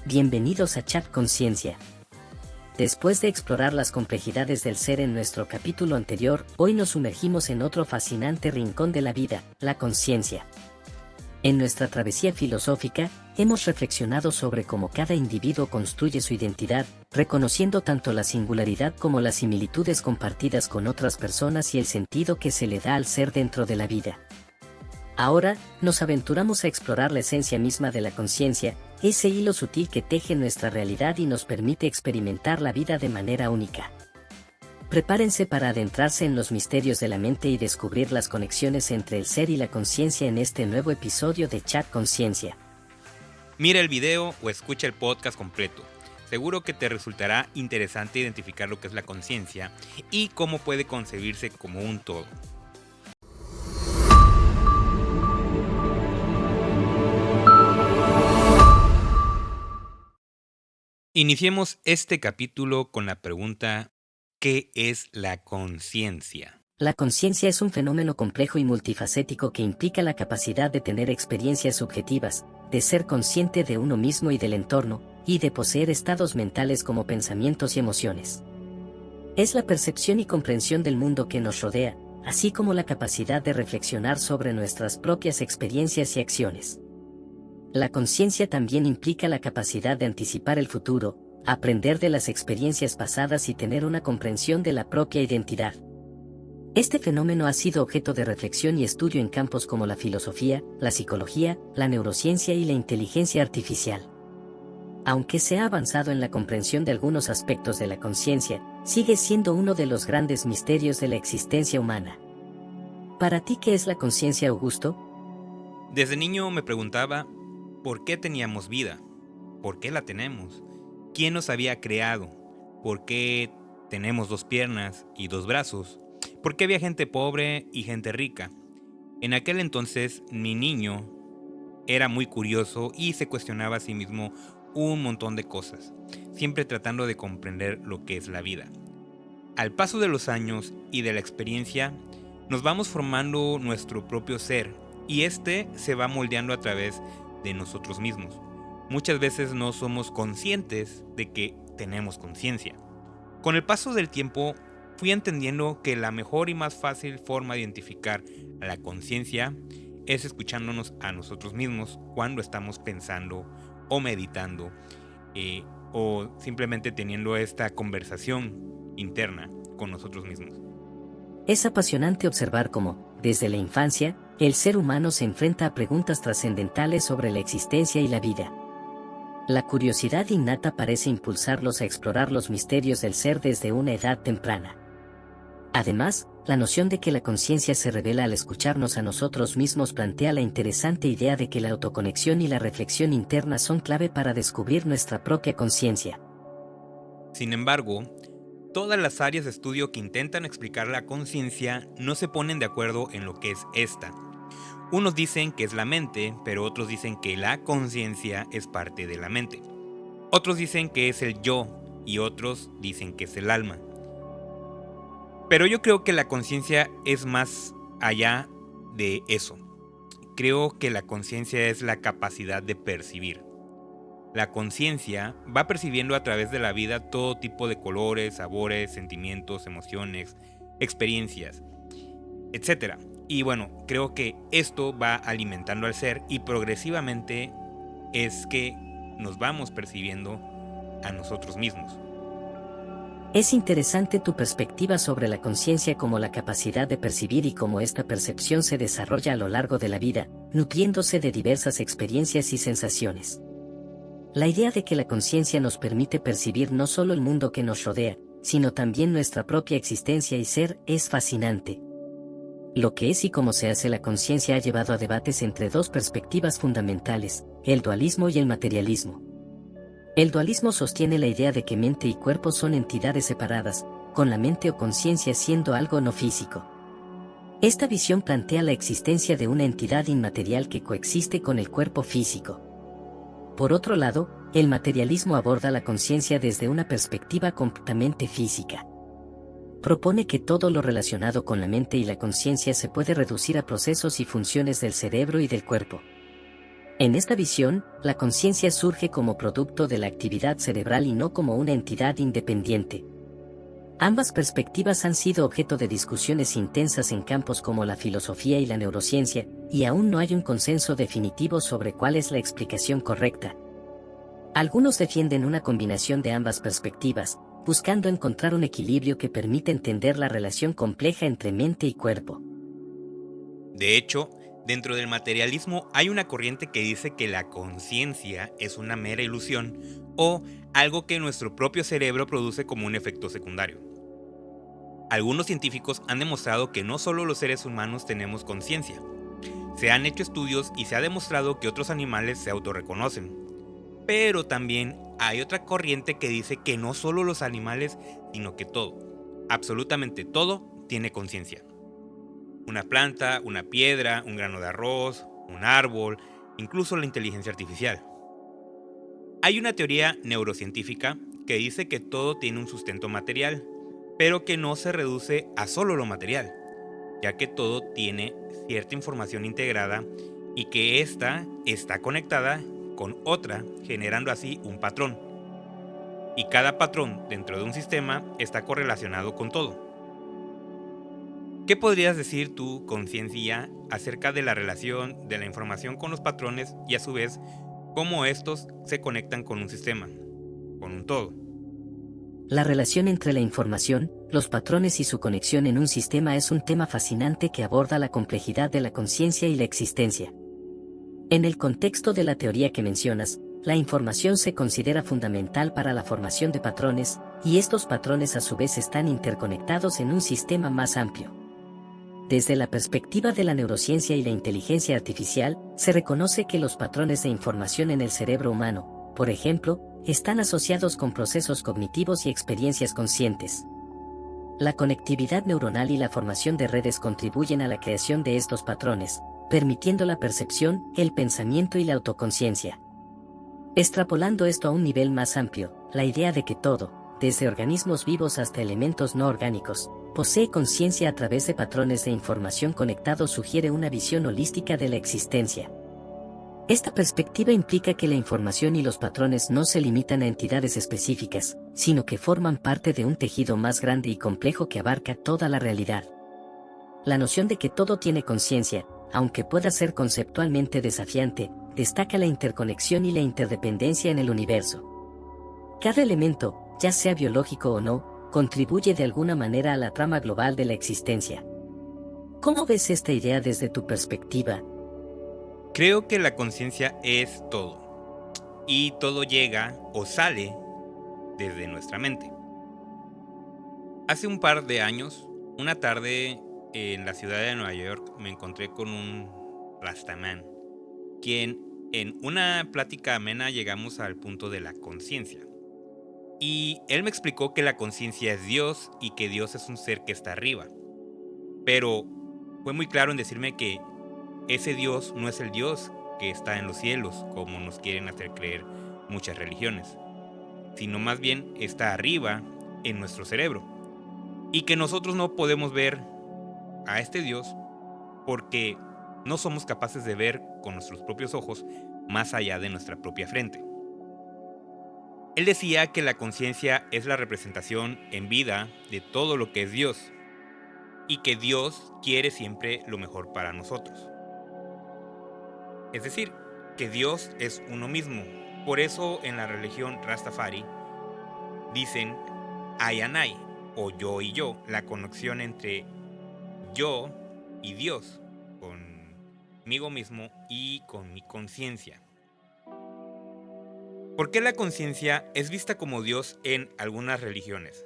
Bienvenidos a Chat Conciencia. Después de explorar las complejidades del ser en nuestro capítulo anterior, hoy nos sumergimos en otro fascinante rincón de la vida, la conciencia. En nuestra travesía filosófica, hemos reflexionado sobre cómo cada individuo construye su identidad, reconociendo tanto la singularidad como las similitudes compartidas con otras personas y el sentido que se le da al ser dentro de la vida. Ahora, nos aventuramos a explorar la esencia misma de la conciencia, ese hilo sutil que teje nuestra realidad y nos permite experimentar la vida de manera única. Prepárense para adentrarse en los misterios de la mente y descubrir las conexiones entre el ser y la conciencia en este nuevo episodio de Chat Conciencia. Mira el video o escucha el podcast completo. Seguro que te resultará interesante identificar lo que es la conciencia y cómo puede concebirse como un todo. Iniciemos este capítulo con la pregunta: ¿qué es la conciencia? La conciencia es un fenómeno complejo y multifacético que implica la capacidad de tener experiencias subjetivas, de ser consciente de uno mismo y del entorno, y de poseer estados mentales como pensamientos y emociones. Es la percepción y comprensión del mundo que nos rodea, así como la capacidad de reflexionar sobre nuestras propias experiencias y acciones. La conciencia también implica la capacidad de anticipar el futuro, aprender de las experiencias pasadas y tener una comprensión de la propia identidad. Este fenómeno ha sido objeto de reflexión y estudio en campos como la filosofía, la psicología, la neurociencia y la inteligencia artificial. Aunque se ha avanzado en la comprensión de algunos aspectos de la conciencia, sigue siendo uno de los grandes misterios de la existencia humana. ¿Para ti qué es la conciencia, Augusto? Desde niño me preguntaba ¿por qué teníamos vida? ¿Por qué la tenemos? ¿Quién nos había creado? ¿Por qué tenemos 2 piernas y 2 brazos? ¿Por qué había gente pobre y gente rica? En aquel entonces mi niño era muy curioso y se cuestionaba a sí mismo un montón de cosas, siempre tratando de comprender lo que es la vida. Al paso de los años y de la experiencia, nos vamos formando nuestro propio ser y este se va moldeando a través de nosotros mismos. Muchas veces no somos conscientes de que tenemos conciencia. Con el paso del tiempo, fui entendiendo que la mejor y más fácil forma de identificar a la conciencia es escuchándonos a nosotros mismos cuando estamos pensando o meditando o simplemente teniendo esta conversación interna con nosotros mismos. Es apasionante observar cómo, desde la infancia, el ser humano se enfrenta a preguntas trascendentales sobre la existencia y la vida. La curiosidad innata parece impulsarlos a explorar los misterios del ser desde una edad temprana. Además, la noción de que la conciencia se revela al escucharnos a nosotros mismos plantea la interesante idea de que la autoconexión y la reflexión interna son clave para descubrir nuestra propia conciencia. Sin embargo, todas las áreas de estudio que intentan explicar la conciencia no se ponen de acuerdo en lo que es esta. Unos dicen que es la mente, pero otros dicen que la conciencia es parte de la mente. Otros dicen que es el yo y otros dicen que es el alma. Pero yo creo que la conciencia es más allá de eso. Creo que la conciencia es la capacidad de percibir. La conciencia va percibiendo a través de la vida todo tipo de colores, sabores, sentimientos, emociones, experiencias, etc. Y bueno, creo que esto va alimentando al ser y progresivamente es que nos vamos percibiendo a nosotros mismos. Es interesante tu perspectiva sobre la conciencia como la capacidad de percibir y cómo esta percepción se desarrolla a lo largo de la vida, nutriéndose de diversas experiencias y sensaciones. La idea de que la conciencia nos permite percibir no solo el mundo que nos rodea, sino también nuestra propia existencia y ser, es fascinante. Lo que es y cómo se hace la conciencia ha llevado a debates entre dos perspectivas fundamentales, el dualismo y el materialismo. El dualismo sostiene la idea de que mente y cuerpo son entidades separadas, con la mente o conciencia siendo algo no físico. Esta visión plantea la existencia de una entidad inmaterial que coexiste con el cuerpo físico. Por otro lado, el materialismo aborda la conciencia desde una perspectiva completamente física. Propone que todo lo relacionado con la mente y la conciencia se puede reducir a procesos y funciones del cerebro y del cuerpo. En esta visión, la conciencia surge como producto de la actividad cerebral y no como una entidad independiente. Ambas perspectivas han sido objeto de discusiones intensas en campos como la filosofía y la neurociencia, y aún no hay un consenso definitivo sobre cuál es la explicación correcta. Algunos defienden una combinación de ambas perspectivas, buscando encontrar un equilibrio que permita entender la relación compleja entre mente y cuerpo. De hecho, dentro del materialismo hay una corriente que dice que la conciencia es una mera ilusión o algo que nuestro propio cerebro produce como un efecto secundario. Algunos científicos han demostrado que no solo los seres humanos tenemos conciencia. Se han hecho estudios y se ha demostrado que otros animales se autorreconocen. Pero también hay otra corriente que dice que no solo los animales, sino que todo, absolutamente todo, tiene conciencia. Una planta, una piedra, un grano de arroz, un árbol, incluso la inteligencia artificial. Hay una teoría neurocientífica que dice que todo tiene un sustento material, pero que no se reduce a solo lo material, ya que todo tiene cierta información integrada y que ésta está conectada con otra, generando así un patrón. Y cada patrón dentro de un sistema está correlacionado con todo. ¿Qué podrías decir tú, conciencia, acerca de la relación de la información con los patrones y a su vez cómo estos se conectan con un sistema, con un todo? La relación entre la información, los patrones y su conexión en un sistema es un tema fascinante que aborda la complejidad de la conciencia y la existencia. En el contexto de la teoría que mencionas, la información se considera fundamental para la formación de patrones, y estos patrones a su vez están interconectados en un sistema más amplio. Desde la perspectiva de la neurociencia y la inteligencia artificial, se reconoce que los patrones de información en el cerebro humano, por ejemplo, están asociados con procesos cognitivos y experiencias conscientes. La conectividad neuronal y la formación de redes contribuyen a la creación de estos patrones, permitiendo la percepción, el pensamiento y la autoconciencia. Extrapolando esto a un nivel más amplio, la idea de que todo, desde organismos vivos hasta elementos no orgánicos, posee conciencia a través de patrones de información conectados sugiere una visión holística de la existencia. Esta perspectiva implica que la información y los patrones no se limitan a entidades específicas, sino que forman parte de un tejido más grande y complejo que abarca toda la realidad. La noción de que todo tiene conciencia, aunque pueda ser conceptualmente desafiante, destaca la interconexión y la interdependencia en el universo. Cada elemento, ya sea biológico o no, contribuye de alguna manera a la trama global de la existencia. ¿Cómo ves esta idea desde tu perspectiva? Creo que la conciencia es todo, y todo llega o sale desde nuestra mente. Hace un par de años, una tarde en la ciudad de Nueva York, me encontré con un Rastaman, quien en una plática amena llegamos al punto de la conciencia. Y él me explicó que la conciencia es Dios y que Dios es un ser que está arriba. Pero fue muy claro en decirme que ese Dios no es el Dios que está en los cielos, como nos quieren hacer creer muchas religiones, sino más bien está arriba en nuestro cerebro. Y que nosotros no podemos ver a este Dios porque no somos capaces de ver con nuestros propios ojos más allá de nuestra propia frente. Él decía que la conciencia es la representación en vida de todo lo que es Dios y que Dios quiere siempre lo mejor para nosotros. Es decir, que Dios es uno mismo. Por eso en la religión Rastafari dicen I and I, o yo y yo, la conexión entre yo y Dios, conmigo mismo y con mi conciencia. ¿Por qué la conciencia es vista como Dios en algunas religiones?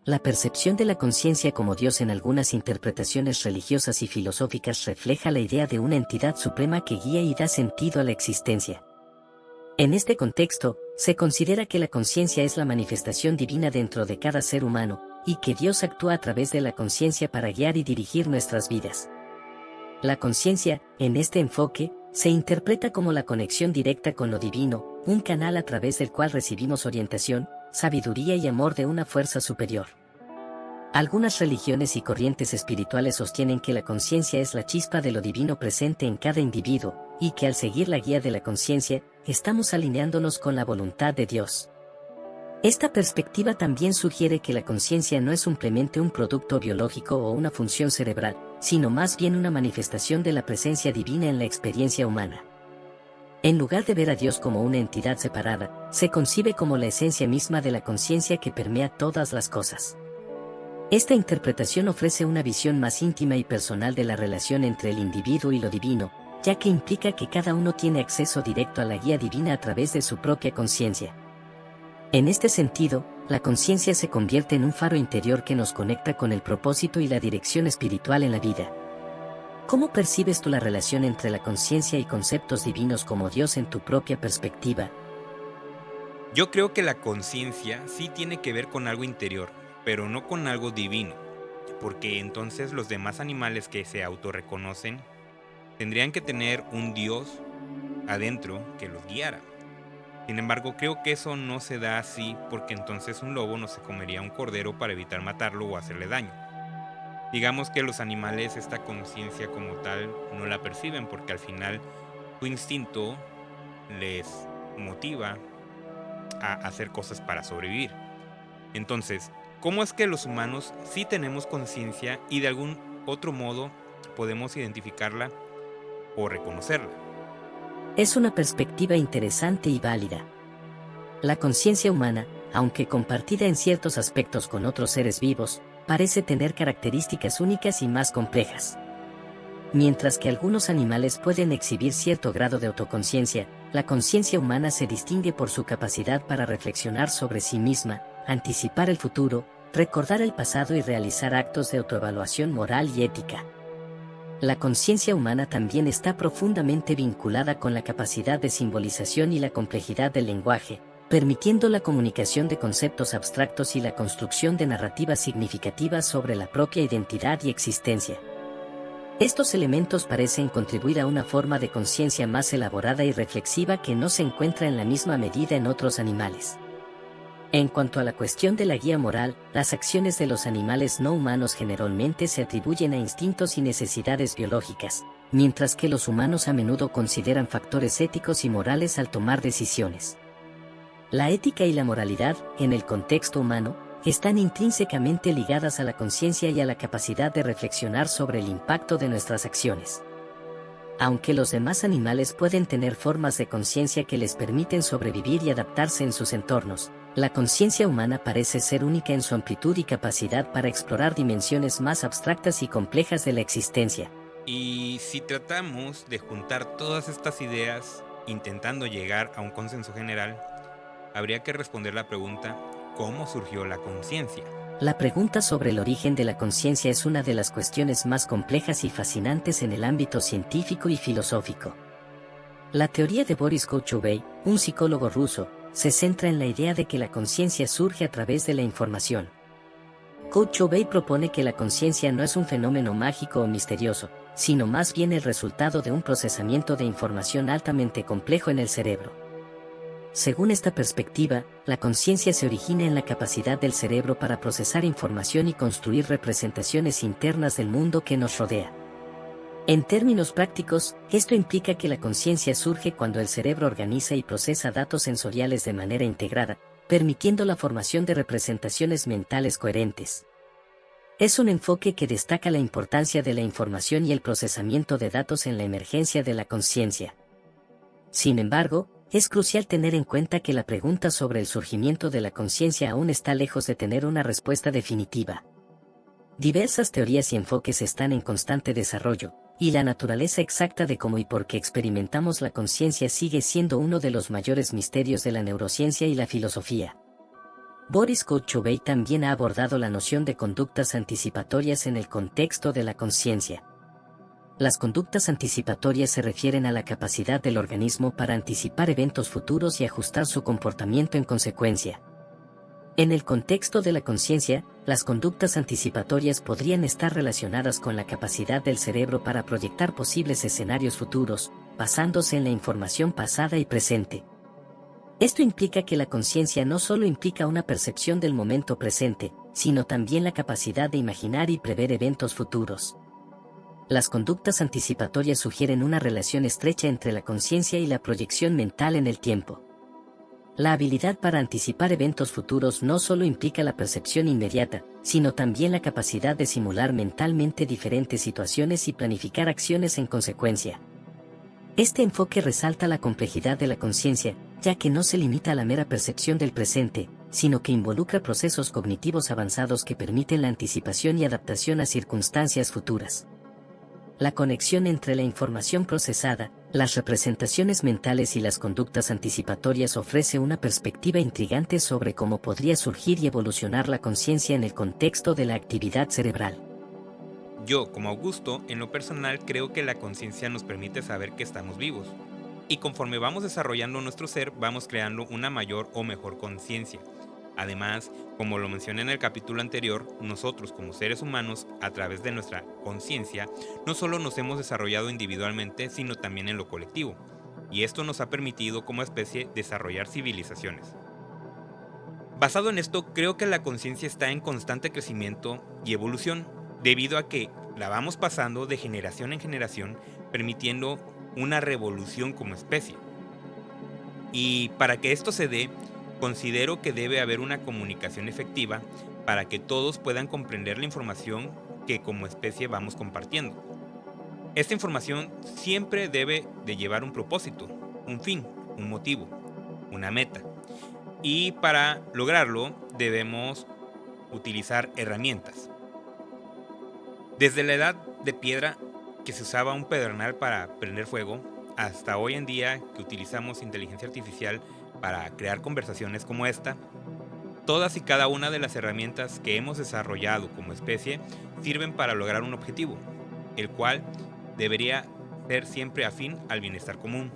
La percepción de la conciencia como Dios en algunas interpretaciones religiosas y filosóficas refleja la idea de una entidad suprema que guía y da sentido a la existencia. En este contexto, se considera que la conciencia es la manifestación divina dentro de cada ser humano, y que Dios actúa a través de la conciencia para guiar y dirigir nuestras vidas. La conciencia, en este enfoque, se interpreta como la conexión directa con lo divino, un canal a través del cual recibimos orientación, sabiduría y amor de una fuerza superior. Algunas religiones y corrientes espirituales sostienen que la conciencia es la chispa de lo divino presente en cada individuo, y que al seguir la guía de la conciencia, estamos alineándonos con la voluntad de Dios. Esta perspectiva también sugiere que la conciencia no es simplemente un producto biológico o una función cerebral, sino más bien una manifestación de la presencia divina en la experiencia humana. En lugar de ver a Dios como una entidad separada, se concibe como la esencia misma de la conciencia que permea todas las cosas. Esta interpretación ofrece una visión más íntima y personal de la relación entre el individuo y lo divino, ya que implica que cada uno tiene acceso directo a la guía divina a través de su propia conciencia. En este sentido, la conciencia se convierte en un faro interior que nos conecta con el propósito y la dirección espiritual en la vida. ¿Cómo percibes tú la relación entre la conciencia y conceptos divinos como Dios en tu propia perspectiva? Yo creo que la conciencia sí tiene que ver con algo interior, pero no con algo divino, porque entonces los demás animales que se autorreconocen tendrían que tener un Dios adentro que los guiara. Sin embargo, creo que eso no se da así porque entonces un lobo no se comería un cordero para evitar matarlo o hacerle daño. Digamos que los animales esta conciencia como tal no la perciben porque al final su instinto les motiva a hacer cosas para sobrevivir. Entonces, ¿cómo es que los humanos sí tenemos conciencia y de algún otro modo podemos identificarla o reconocerla? Es una perspectiva interesante y válida. La conciencia humana, aunque compartida en ciertos aspectos con otros seres vivos, parece tener características únicas y más complejas. Mientras que algunos animales pueden exhibir cierto grado de autoconciencia, la conciencia humana se distingue por su capacidad para reflexionar sobre sí misma, anticipar el futuro, recordar el pasado y realizar actos de autoevaluación moral y ética. La conciencia humana también está profundamente vinculada con la capacidad de simbolización y la complejidad del lenguaje, permitiendo la comunicación de conceptos abstractos y la construcción de narrativas significativas sobre la propia identidad y existencia. Estos elementos parecen contribuir a una forma de conciencia más elaborada y reflexiva que no se encuentra en la misma medida en otros animales. En cuanto a la cuestión de la guía moral, las acciones de los animales no humanos generalmente se atribuyen a instintos y necesidades biológicas, mientras que los humanos a menudo consideran factores éticos y morales al tomar decisiones. La ética y la moralidad, en el contexto humano, están intrínsecamente ligadas a la conciencia y a la capacidad de reflexionar sobre el impacto de nuestras acciones. Aunque los demás animales pueden tener formas de conciencia que les permiten sobrevivir y adaptarse en sus entornos, la conciencia humana parece ser única en su amplitud y capacidad para explorar dimensiones más abstractas y complejas de la existencia. Y si tratamos de juntar todas estas ideas intentando llegar a un consenso general, habría que responder la pregunta: ¿cómo surgió la conciencia? La pregunta sobre el origen de la conciencia es una de las cuestiones más complejas y fascinantes en el ámbito científico y filosófico. La teoría de Boris Kochubey, un psicólogo ruso, se centra en la idea de que la conciencia surge a través de la información. Kochubey propone que la conciencia no es un fenómeno mágico o misterioso, sino más bien el resultado de un procesamiento de información altamente complejo en el cerebro. Según esta perspectiva, la conciencia se origina en la capacidad del cerebro para procesar información y construir representaciones internas del mundo que nos rodea. En términos prácticos, esto implica que la conciencia surge cuando el cerebro organiza y procesa datos sensoriales de manera integrada, permitiendo la formación de representaciones mentales coherentes. Es un enfoque que destaca la importancia de la información y el procesamiento de datos en la emergencia de la conciencia. Sin embargo, es crucial tener en cuenta que la pregunta sobre el surgimiento de la conciencia aún está lejos de tener una respuesta definitiva. Diversas teorías y enfoques están en constante desarrollo, y la naturaleza exacta de cómo y por qué experimentamos la conciencia sigue siendo uno de los mayores misterios de la neurociencia y la filosofía. Boris Kochubey también ha abordado la noción de conductas anticipatorias en el contexto de la conciencia. Las conductas anticipatorias se refieren a la capacidad del organismo para anticipar eventos futuros y ajustar su comportamiento en consecuencia. En el contexto de la conciencia, las conductas anticipatorias podrían estar relacionadas con la capacidad del cerebro para proyectar posibles escenarios futuros, basándose en la información pasada y presente. Esto implica que la conciencia no solo implica una percepción del momento presente, sino también la capacidad de imaginar y prever eventos futuros. Las conductas anticipatorias sugieren una relación estrecha entre la conciencia y la proyección mental en el tiempo. La habilidad para anticipar eventos futuros no solo implica la percepción inmediata, sino también la capacidad de simular mentalmente diferentes situaciones y planificar acciones en consecuencia. Este enfoque resalta la complejidad de la conciencia, ya que no se limita a la mera percepción del presente, sino que involucra procesos cognitivos avanzados que permiten la anticipación y adaptación a circunstancias futuras. La conexión entre la información procesada, las representaciones mentales y las conductas anticipatorias ofrece una perspectiva intrigante sobre cómo podría surgir y evolucionar la conciencia en el contexto de la actividad cerebral. Yo, como Augusto, en lo personal creo que la conciencia nos permite saber que estamos vivos. Y conforme vamos desarrollando nuestro ser, vamos creando una mayor o mejor conciencia. Además, como lo mencioné en el capítulo anterior, nosotros como seres humanos, a través de nuestra conciencia, no solo nos hemos desarrollado individualmente, sino también en lo colectivo. Y esto nos ha permitido como especie desarrollar civilizaciones. Basado en esto, creo que la conciencia está en constante crecimiento y evolución, debido a que la vamos pasando de generación en generación, permitiendo una revolución como especie. Y para que esto se dé, considero que debe haber una comunicación efectiva para que todos puedan comprender la información que como especie vamos compartiendo. Esta información siempre debe de llevar un propósito, un fin, un motivo, una meta. Y para lograrlo debemos utilizar herramientas. Desde la edad de piedra, que se usaba un pedernal para prender fuego, hasta hoy en día que utilizamos inteligencia artificial para crear conversaciones como esta, todas y cada una de las herramientas que hemos desarrollado como especie sirven para lograr un objetivo, el cual debería ser siempre afín al bienestar común.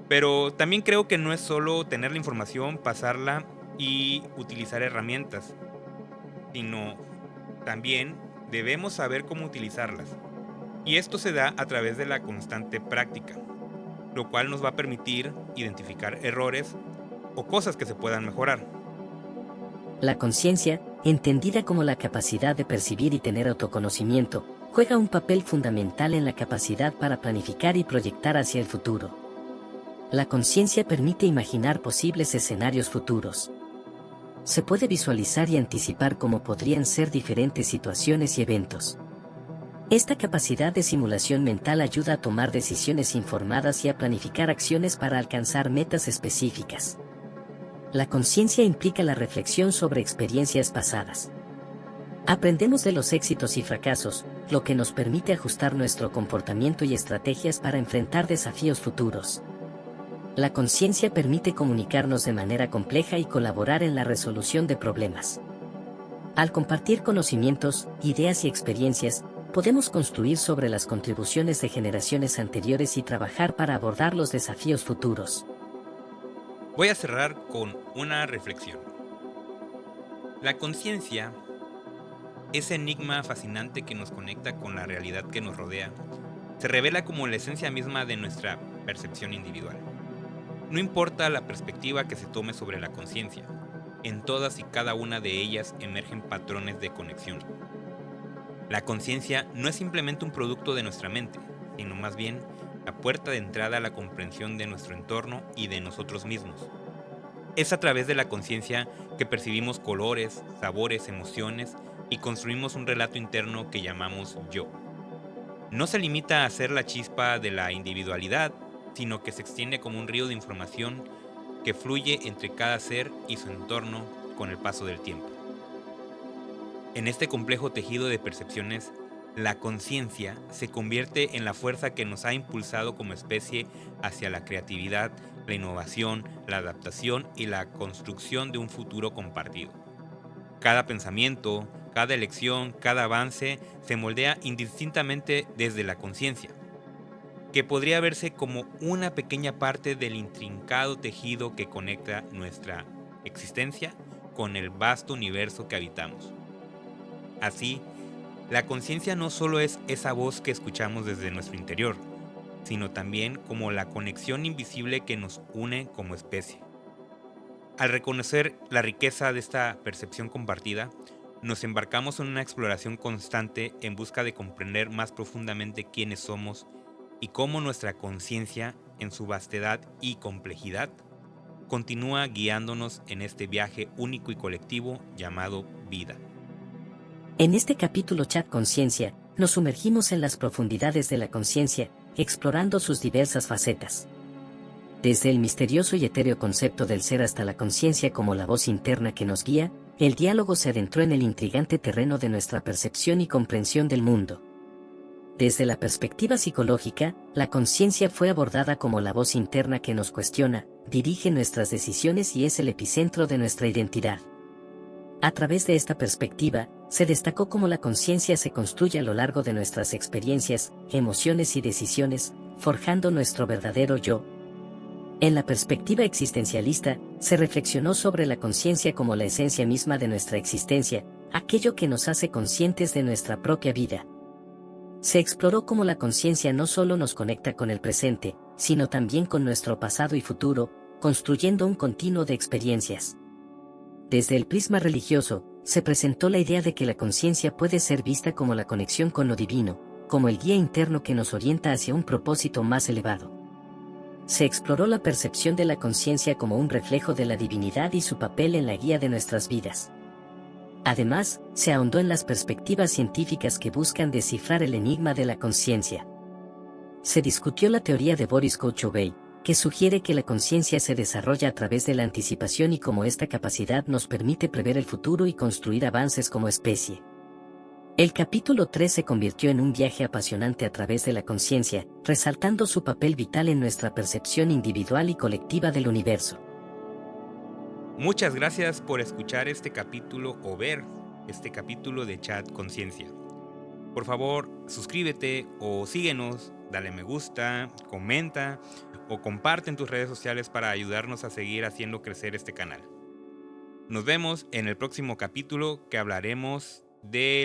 Pero también creo que no es solo tener la información, pasarla y utilizar herramientas, sino también debemos saber cómo utilizarlas. Y esto se da a través de la constante práctica, lo cual nos va a permitir identificar errores o cosas que se puedan mejorar. La conciencia, entendida como la capacidad de percibir y tener autoconocimiento, juega un papel fundamental en la capacidad para planificar y proyectar hacia el futuro. La conciencia permite imaginar posibles escenarios futuros. Se puede visualizar y anticipar cómo podrían ser diferentes situaciones y eventos. Esta capacidad de simulación mental ayuda a tomar decisiones informadas y a planificar acciones para alcanzar metas específicas. La conciencia implica la reflexión sobre experiencias pasadas. Aprendemos de los éxitos y fracasos, lo que nos permite ajustar nuestro comportamiento y estrategias para enfrentar desafíos futuros. La conciencia permite comunicarnos de manera compleja y colaborar en la resolución de problemas. Al compartir conocimientos, ideas y experiencias, podemos construir sobre las contribuciones de generaciones anteriores y trabajar para abordar los desafíos futuros. Voy a cerrar con una reflexión. La conciencia, ese enigma fascinante que nos conecta con la realidad que nos rodea, se revela como la esencia misma de nuestra percepción individual. No importa la perspectiva que se tome sobre la conciencia, en todas y cada una de ellas emergen patrones de conexión. La conciencia no es simplemente un producto de nuestra mente, sino más bien la puerta de entrada a la comprensión de nuestro entorno y de nosotros mismos. Es a través de la conciencia que percibimos colores, sabores, emociones y construimos un relato interno que llamamos yo. No se limita a ser la chispa de la individualidad, sino que se extiende como un río de información que fluye entre cada ser y su entorno con el paso del tiempo. En este complejo tejido de percepciones, la conciencia se convierte en la fuerza que nos ha impulsado como especie hacia la creatividad, la innovación, la adaptación y la construcción de un futuro compartido. Cada pensamiento, cada elección, cada avance se moldea indistintamente desde la conciencia, que podría verse como una pequeña parte del intrincado tejido que conecta nuestra existencia con el vasto universo que habitamos. Así, la conciencia no solo es esa voz que escuchamos desde nuestro interior, sino también como la conexión invisible que nos une como especie. Al reconocer la riqueza de esta percepción compartida, Nos embarcamos en una exploración constante en busca de comprender más profundamente quiénes somos y cómo nuestra conciencia, en su vastedad y complejidad, continúa guiándonos en este viaje único y colectivo llamado vida. En este capítulo Chat Conciencia, nos sumergimos en las profundidades de la conciencia, explorando sus diversas facetas. Desde el misterioso y etéreo concepto del ser hasta la conciencia como la voz interna que nos guía, el diálogo se adentró en el intrigante terreno de nuestra percepción y comprensión del mundo. Desde la perspectiva psicológica, la conciencia fue abordada como la voz interna que nos cuestiona, dirige nuestras decisiones y es el epicentro de nuestra identidad. A través de esta perspectiva, se destacó cómo la conciencia se construye a lo largo de nuestras experiencias, emociones y decisiones, forjando nuestro verdadero yo. En la perspectiva existencialista, se reflexionó sobre la conciencia como la esencia misma de nuestra existencia, aquello que nos hace conscientes de nuestra propia vida. Se exploró cómo la conciencia no solo nos conecta con el presente, sino también con nuestro pasado y futuro, construyendo un continuo de experiencias. Desde el prisma religioso, se presentó la idea de que la conciencia puede ser vista como la conexión con lo divino, como el guía interno que nos orienta hacia un propósito más elevado. Se exploró la percepción de la conciencia como un reflejo de la divinidad y su papel en la guía de nuestras vidas. Además, se ahondó en las perspectivas científicas que buscan descifrar el enigma de la conciencia. Se discutió la teoría de Boris Kochubey, que sugiere que la conciencia se desarrolla a través de la anticipación y cómo esta capacidad nos permite prever el futuro y construir avances como especie. El capítulo 3 se convirtió en un viaje apasionante a través de la conciencia, resaltando su papel vital en nuestra percepción individual y colectiva del universo. Muchas gracias por escuchar este capítulo o ver este capítulo de Chat Conciencia. Por favor, suscríbete o síguenos, dale me gusta, comenta o comparte en tus redes sociales para ayudarnos a seguir haciendo crecer este canal. Nos vemos en el próximo capítulo que hablaremos de